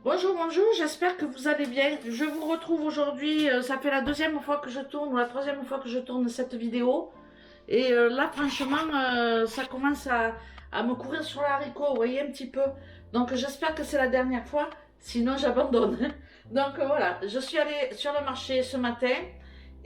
Bonjour, bonjour, j'espère que vous allez bien. Je vous retrouve aujourd'hui, ça fait la deuxième fois que je tourne ou la troisième fois que je tourne cette vidéo. Et là, franchement, ça commence à me courir sur l'haricot, vous voyez un petit peu. Donc j'espère que c'est la dernière fois, sinon j'abandonne. Donc voilà, je suis allée sur le marché ce matin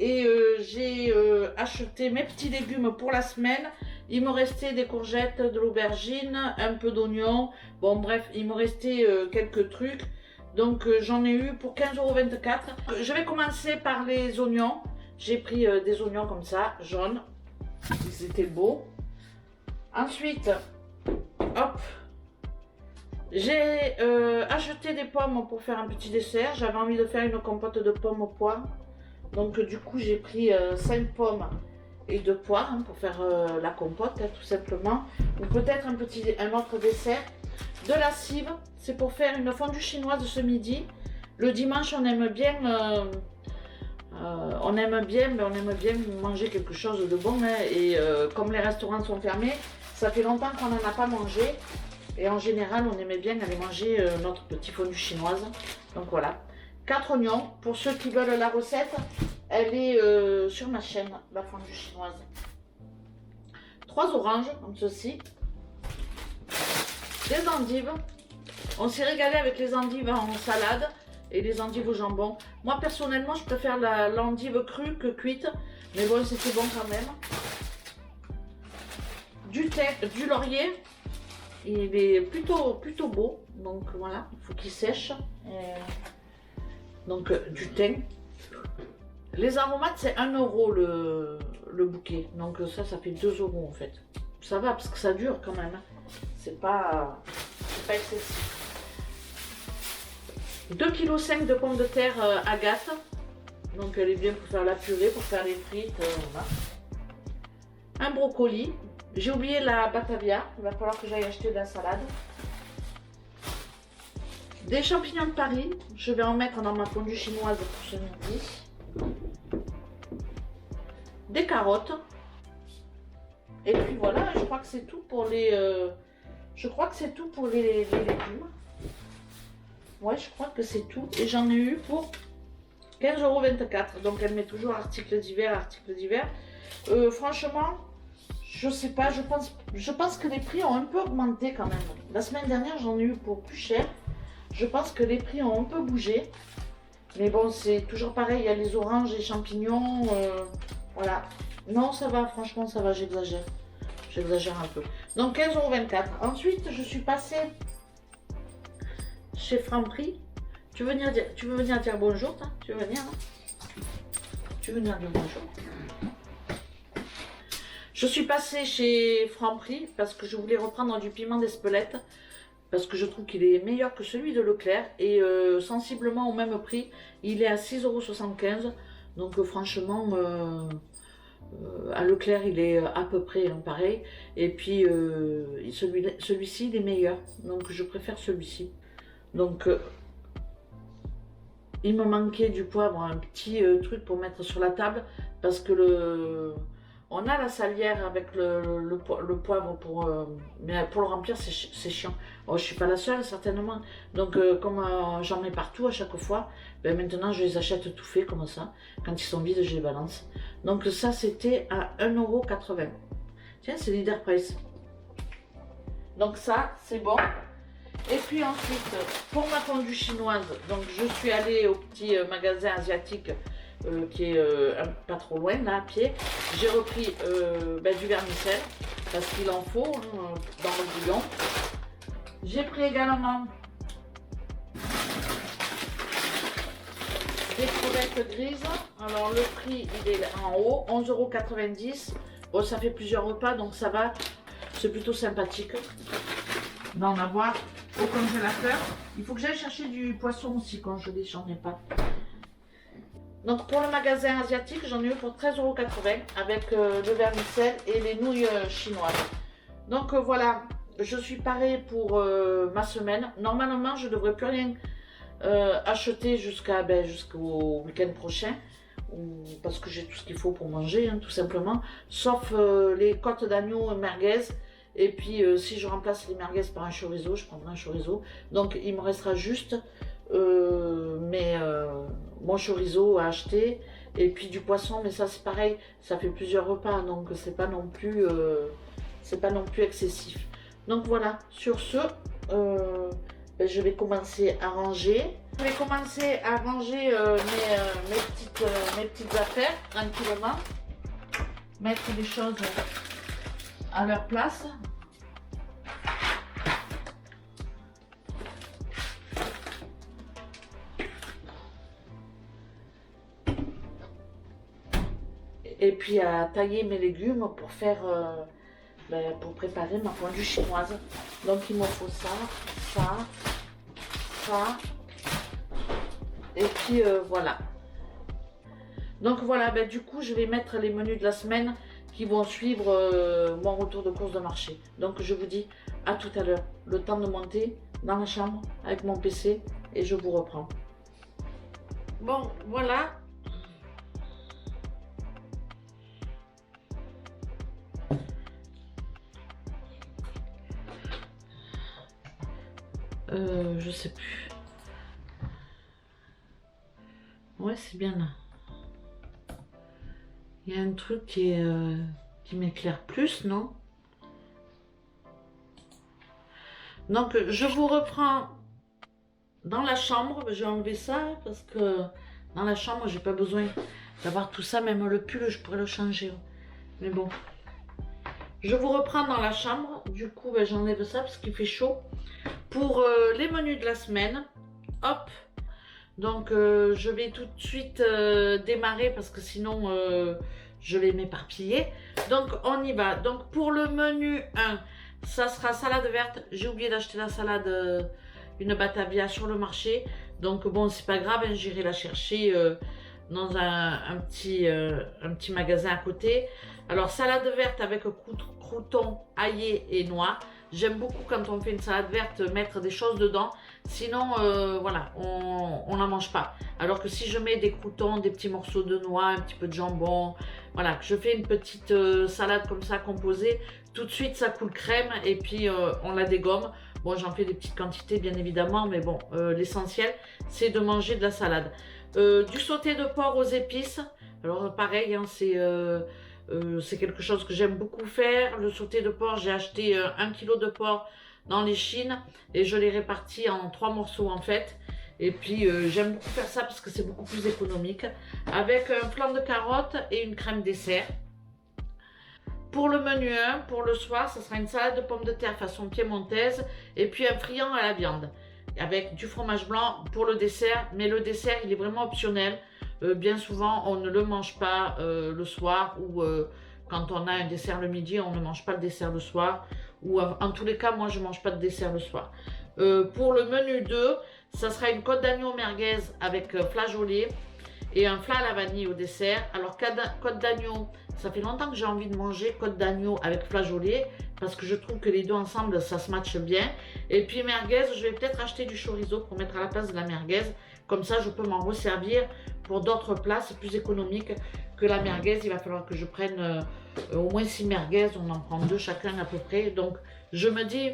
et j'ai acheté mes petits légumes pour la semaine. Il me restait des courgettes, de l'aubergine, un peu d'oignon. Bon bref, il me restait quelques trucs. Donc j'en ai eu pour 15,24 €. Je vais commencer par les oignons. J'ai pris des oignons comme ça, jaunes. C'était beau. Ensuite, hop, j'ai acheté des pommes pour faire un petit dessert. J'avais envie de faire une compote de pommes au poire. Donc du coup j'ai pris 5 pommes et 2 poires pour faire la compote tout simplement. Ou peut-être un autre dessert. De la cive, c'est pour faire une fondue chinoise ce midi. Le dimanche on aime bien manger quelque chose de bon hein, et comme les restaurants sont fermés, ça fait longtemps qu'on n'en a pas mangé et en général on aimait bien aller manger notre petit fondue chinoise. Donc voilà, 4 oignons, pour ceux qui veulent la recette, elle est sur ma chaîne, la fondue chinoise. 3 oranges comme ceci, des endives, on s'est régalé avec les endives en salade et les endives au jambon. Moi personnellement je préfère l'endive crue que cuite, mais bon c'était bon quand même. Du laurier, il est plutôt beau, donc voilà, il faut qu'il sèche. Donc du thym. Les aromates c'est 1 € le bouquet, donc ça fait 2 € en fait. Ça va parce que ça dure quand même, c'est pas excessif. 2,5 kg de pommes de terre Agathe, donc elle est bien pour faire la purée, pour faire les frites, voilà. Un brocoli, j'ai oublié la batavia, il va falloir que j'aille acheter de la salade. Des champignons de Paris, je vais en mettre dans ma fondue chinoise pour ce midi. Des carottes. Et puis voilà, je crois que c'est tout pour les légumes. Ouais, je crois que c'est tout. Et j'en ai eu pour 15,24 €. Donc elle met toujours articles divers, franchement, je sais pas, je pense que les prix ont un peu augmenté quand même. La semaine dernière, j'en ai eu pour plus cher. Je pense que les prix ont un peu bougé. Mais bon, c'est toujours pareil, il y a les oranges, les champignons, voilà. Non, ça va, franchement, ça va, j'exagère. J'exagère un peu. Donc 15,24 €. Ensuite, je suis passée chez Franprix. Tu veux venir dire bonjour, toi? Tu veux venir, hein? Tu veux venir dire bonjour? Je suis passée chez Franprix parce que je voulais reprendre du piment d'Espelette. Parce que je trouve qu'il est meilleur que celui de Leclerc. Et sensiblement au même prix. Il est à 6,75 €. Donc franchement... à Leclerc il est à peu près pareil, et puis celui-ci il est meilleur, donc je préfère celui-ci. Donc il me manquait du poivre, un petit truc pour mettre sur la table, parce que on a la salière avec le poivre mais pour le remplir c'est chiant. Oh, je suis pas la seule certainement, donc comme j'en mets partout à chaque fois, ben maintenant je les achète tout fait comme ça. Quand ils sont vides je les balance. Donc ça c'était à 1,80 €. Tiens, c'est Leader Price. Donc ça c'est bon. Et puis ensuite pour ma fondue chinoise, donc je suis allée au petit magasin asiatique qui est pas trop loin là à pied. J'ai repris du vermicelle parce qu'il en faut dans le bouillon. J'ai pris également des crevettes grises. Alors le prix il est en haut, 11,90 €. Bon, ça fait plusieurs repas donc ça va, c'est plutôt sympathique d'en avoir au congélateur. Il faut que j'aille chercher du poisson aussi quand j'en ai pas. Donc pour le magasin asiatique, j'en ai eu pour 13,80 € avec le vermicelle et les nouilles chinoises. Donc voilà, je suis parée pour ma semaine. Normalement, je ne devrais plus rien acheter jusqu'au week-end prochain. Parce que j'ai tout ce qu'il faut pour manger, tout simplement. Sauf les côtes d'agneau merguez. Et puis si je remplace les merguez par un chorizo, je prendrai un chorizo. Donc il me restera juste mon chorizo à acheter. Et puis du poisson, mais ça c'est pareil, ça fait plusieurs repas, donc c'est pas non plus excessif. Donc voilà, sur ce, je vais commencer à ranger. Je vais commencer à ranger mes petites affaires tranquillement, mettre les choses à leur place. Et puis à tailler mes légumes pour faire, pour préparer ma fondue chinoise. Donc il me faut ça, ça, ça, et puis voilà. Donc voilà, du coup je vais mettre les menus de la semaine qui vont suivre mon retour de course de marché. Donc je vous dis à tout à l'heure, le temps de monter dans la chambre avec mon PC et je vous reprends. Bon voilà. Je sais plus. Ouais, c'est bien là. Il y a un truc qui m'éclaire plus, non? Donc, je vous reprends dans la chambre. Je vais enlever ça parce que dans la chambre, j'ai pas besoin d'avoir tout ça. Même le pull, je pourrais le changer. Mais bon. Je vous reprends dans la chambre. Du coup, j'enlève ça parce qu'il fait chaud. Pour les menus de la semaine, hop, donc je vais tout de suite démarrer parce que sinon je vais m'éparpiller. Donc on y va. Donc pour le menu 1, ça sera salade verte. J'ai oublié d'acheter la salade, une batavia sur le marché. Donc bon, c'est pas grave, hein, j'irai la chercher dans un petit magasin à côté. Alors salade verte avec croûtons, aillés et noix. J'aime beaucoup quand on fait une salade verte mettre des choses dedans, sinon voilà, on n'en mange pas. Alors que si je mets des croûtons, des petits morceaux de noix, un petit peu de jambon, voilà, que je fais une petite salade comme ça composée, tout de suite ça coule crème et puis on la dégomme. Bon, j'en fais des petites quantités bien évidemment, mais bon, l'essentiel c'est de manger de la salade. Du sauté de porc aux épices, alors pareil, hein, c'est quelque chose que j'aime beaucoup faire. Le sauté de porc, j'ai acheté 1 kg de porc dans les Chines et je l'ai réparti en 3 morceaux en fait. Et puis j'aime beaucoup faire ça parce que c'est beaucoup plus économique. Avec un flanc de carotte et une crème dessert. Pour le menu 1, pour le soir, ce sera une salade de pommes de terre façon piémontaise et puis un friand à la viande. Avec du fromage blanc pour le dessert, mais le dessert il est vraiment optionnel. Bien souvent, on ne le mange pas le soir ou quand on a un dessert le midi, on ne mange pas le dessert le soir. Ou en tous les cas, moi, je ne mange pas de dessert le soir. Pour le menu 2, ça sera une côte d'agneau merguez avec flageolet et un flan à la vanille au dessert. Alors, côte d'agneau, ça fait longtemps que j'ai envie de manger côte d'agneau avec flageolet parce que je trouve que les deux ensemble, ça se matche bien. Et puis merguez, je vais peut-être acheter du chorizo pour mettre à la place de la merguez. Comme ça, je peux m'en resservir pour d'autres plats, c'est plus économique que la merguez. Il va falloir que je prenne au moins 6 merguez, on en prend 2 chacun à peu près. Donc je me dis,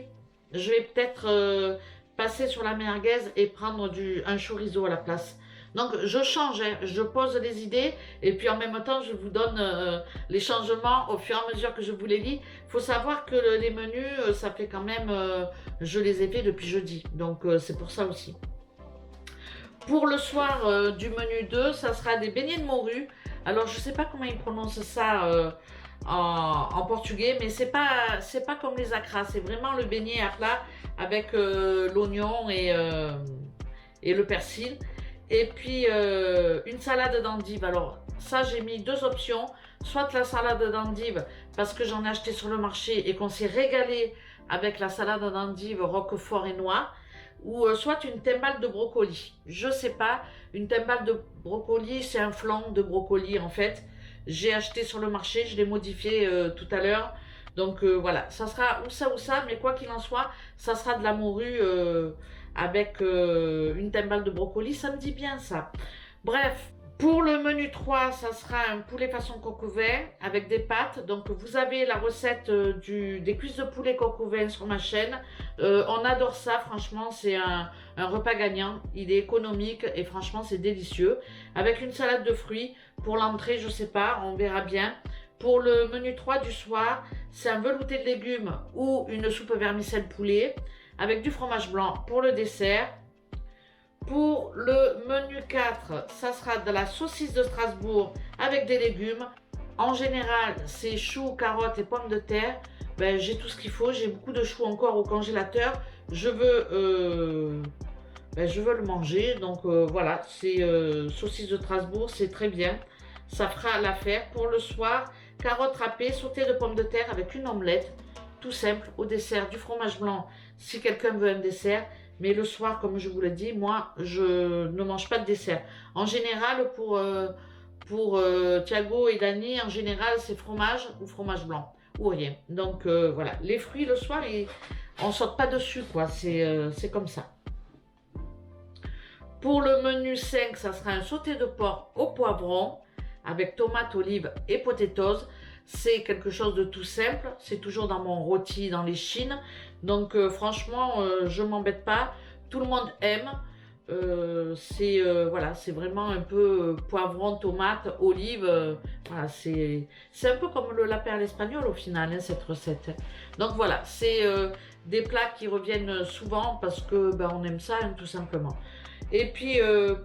je vais peut-être passer sur la merguez et prendre un chorizo à la place. Donc je change, hein, je pose les idées et puis en même temps je vous donne les changements au fur et à mesure que je vous les lis. Il faut savoir que les menus, ça fait quand même, je les ai fait depuis jeudi, donc c'est pour ça aussi. Pour le soir du menu 2, ça sera des beignets de morue. Alors je ne sais pas comment ils prononcent ça en portugais, mais c'est pas comme les acras, c'est vraiment le beignet à plat avec l'oignon et le persil. Et puis une salade d'endive. Alors ça, j'ai mis 2 options, soit la salade d'endive parce que j'en ai acheté sur le marché et qu'on s'est régalé avec la salade d'endive roquefort et noix, ou soit une timbale de brocoli. Je sais pas, une timbale de brocoli, c'est un flanc de brocoli en fait. J'ai acheté sur le marché, je l'ai modifié tout à l'heure. Donc voilà, ça sera ou ça, mais quoi qu'il en soit, ça sera de la morue avec une timbale de brocoli, ça me dit bien ça. Bref, Pour le menu 3, ça sera un poulet façon coq au vin avec des pâtes. Donc vous avez la recette des cuisses de poulet coq au vin sur ma chaîne. On adore ça, franchement, c'est un repas gagnant. Il est économique et franchement, c'est délicieux. Avec une salade de fruits. Pour l'entrée, je sais pas, on verra bien. Pour le menu 3 du soir, c'est un velouté de légumes ou une soupe vermicelle poulet avec du fromage blanc pour le dessert. Pour le menu 4, ça sera de la saucisse de Strasbourg avec des légumes. En général, c'est choux, carottes et pommes de terre. Ben, j'ai tout ce qu'il faut. J'ai beaucoup de choux encore au congélateur. Je veux le manger. Donc voilà, c'est saucisse de Strasbourg, c'est très bien. Ça fera l'affaire. Pour le soir, carottes râpées, sauté de pommes de terre avec une omelette. Tout simple. Au dessert, du fromage blanc si quelqu'un veut un dessert. Mais le soir, comme je vous l'ai dit, moi, je ne mange pas de dessert. En général, pour Thiago et Dani, en général, c'est fromage ou fromage blanc, ou rien. Donc, voilà. Les fruits, le soir, on ne saute pas dessus, quoi. C'est comme ça. Pour le menu 5, ça sera un sauté de porc au poivron, avec tomates, olives et potatoes. C'est quelque chose de tout simple. C'est toujours dans mon rôti, dans les chines. Donc franchement, je m'embête pas. Tout le monde aime. Voilà, c'est vraiment un peu poivron, tomate, olive. Voilà, c'est un peu comme le lapin à l'espagnol au final, hein, cette recette. Donc voilà, c'est des plats qui reviennent souvent parce que ben, on aime ça, hein, tout simplement. Et puis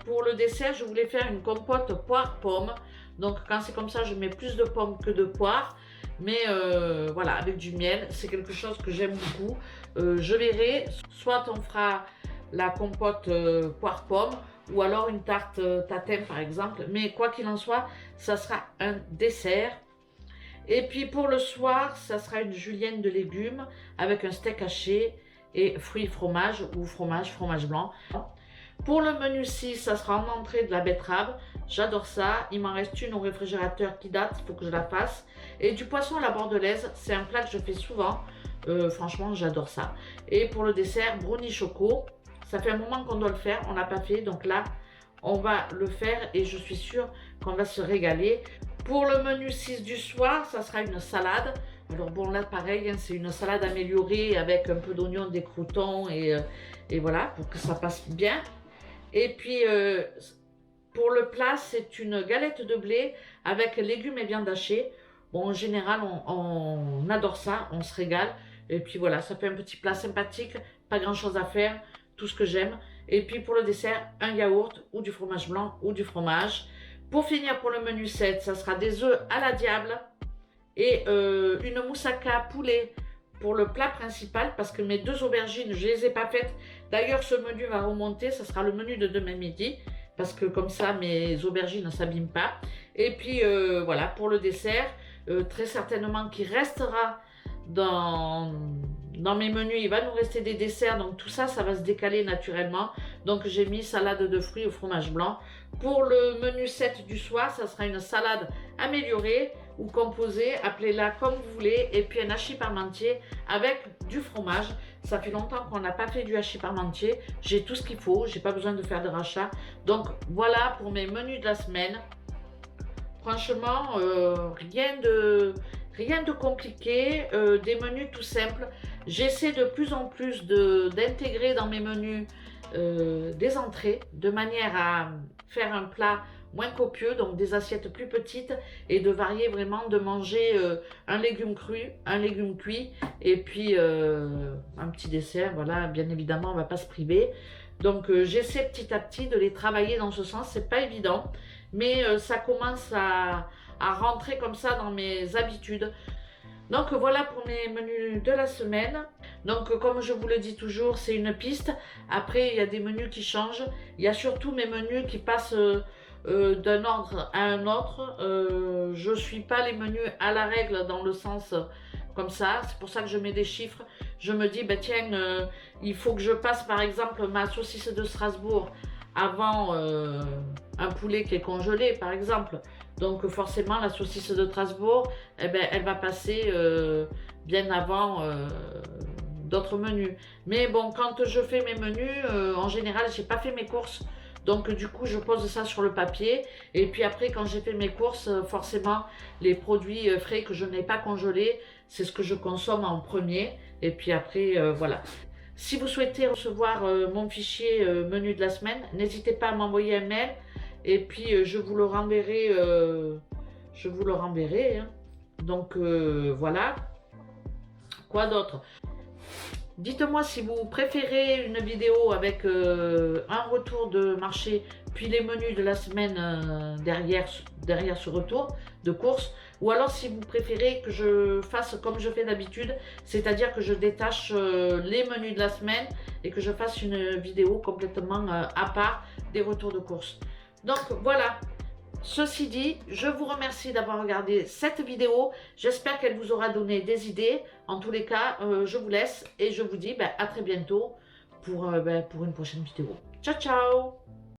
pour le dessert, je voulais faire une compote poire-pomme. Donc quand c'est comme ça, je mets plus de pommes que de poires. Mais voilà, avec du miel, c'est quelque chose que j'aime beaucoup. Je verrai, soit on fera la compote poire-pomme, ou alors une tarte tatin par exemple. Mais quoi qu'il en soit, ça sera un dessert. Et puis pour le soir, ça sera une julienne de légumes avec un steak haché et fruits fromage ou fromage blanc. Pour le menu 6, ça sera en entrée de la betterave. J'adore ça. Il m'en reste une au réfrigérateur qui date, il faut que je la fasse. Et du poisson à la bordelaise, c'est un plat que je fais souvent. Franchement, j'adore ça. Et pour le dessert, brownie choco. Ça fait un moment qu'on doit le faire, on ne l'a pas fait. Donc là, on va le faire et je suis sûre qu'on va se régaler. Pour le menu 6 du soir, ça sera une salade. Alors bon, là, pareil, hein, c'est une salade améliorée avec un peu d'oignon, des croûtons et voilà, pour que ça passe bien. Et puis, pour le plat, c'est une galette de blé avec légumes et viande hachée. Bon, en général, on adore ça, on se régale. Et puis voilà, ça fait un petit plat sympathique, pas grand chose à faire, tout ce que j'aime. Et puis pour le dessert, un yaourt ou du fromage blanc ou du fromage. Pour finir, pour le menu 7, ça sera des œufs à la diable et une moussaka poulet pour le plat principal parce que mes 2 aubergines, je ne les ai pas faites. D'ailleurs, ce menu va remonter, ça sera le menu de demain midi parce que comme ça, mes aubergines ne s'abîment pas. Et puis voilà, pour le dessert, très certainement qui restera dans mes menus, il va nous rester des desserts, donc tout ça, ça va se décaler naturellement. Donc j'ai mis salade de fruits au fromage blanc. Pour le menu 7 du soir, ça sera une salade améliorée ou composée, appelez-la comme vous voulez, et puis un hachis parmentier avec du fromage. Ça fait longtemps qu'on n'a pas fait du hachis parmentier, j'ai tout ce qu'il faut, j'ai pas besoin de faire de rachat. Donc voilà pour mes menus de la semaine. Franchement, rien de compliqué, des menus tout simples. J'essaie de plus en plus d'intégrer dans mes menus des entrées de manière à faire un plat moins copieux, donc des assiettes plus petites et de varier vraiment, de manger un légume cru, un légume cuit et puis un petit dessert. Voilà, bien évidemment, on ne va pas se priver. Donc j'essaie petit à petit de les travailler dans ce sens, c'est pas évident, mais ça commence à rentrer comme ça dans mes habitudes. Donc voilà pour mes menus de la semaine. Donc comme je vous le dis toujours, c'est une piste. Après il y a des menus qui changent. Il y a surtout mes menus qui passent d'un ordre à un autre. Je ne suis pas les menus à la règle dans le sens comme ça. C'est pour ça que je mets des chiffres. Je me dis, bah, tiens, il faut que je passe par exemple ma saucisse de Strasbourg avant un poulet qui est congelé par exemple. Donc forcément la saucisse de Strasbourg, eh ben, elle va passer bien avant d'autres menus. Mais bon, quand je fais mes menus, en général, j'ai pas fait mes courses. Donc du coup, je pose ça sur le papier. Et puis après, quand j'ai fait mes courses, forcément, les produits frais que je n'ai pas congelés, c'est ce que je consomme en premier. Et puis après, voilà. Si vous souhaitez recevoir mon fichier menu de la semaine, n'hésitez pas à m'envoyer un mail. Et puis je vous le renverrai. Hein. Donc voilà. Quoi d'autre? Dites-moi si vous préférez une vidéo avec un retour de marché, puis les menus de la semaine derrière ce retour de course, ou alors si vous préférez que je fasse comme je fais d'habitude, c'est-à-dire que je détache les menus de la semaine et que je fasse une vidéo complètement à part des retours de course. Donc voilà. Ceci dit, je vous remercie d'avoir regardé cette vidéo. J'espère qu'elle vous aura donné des idées. En tous les cas, je vous laisse et je vous dis à très bientôt pour une prochaine vidéo. Ciao, ciao!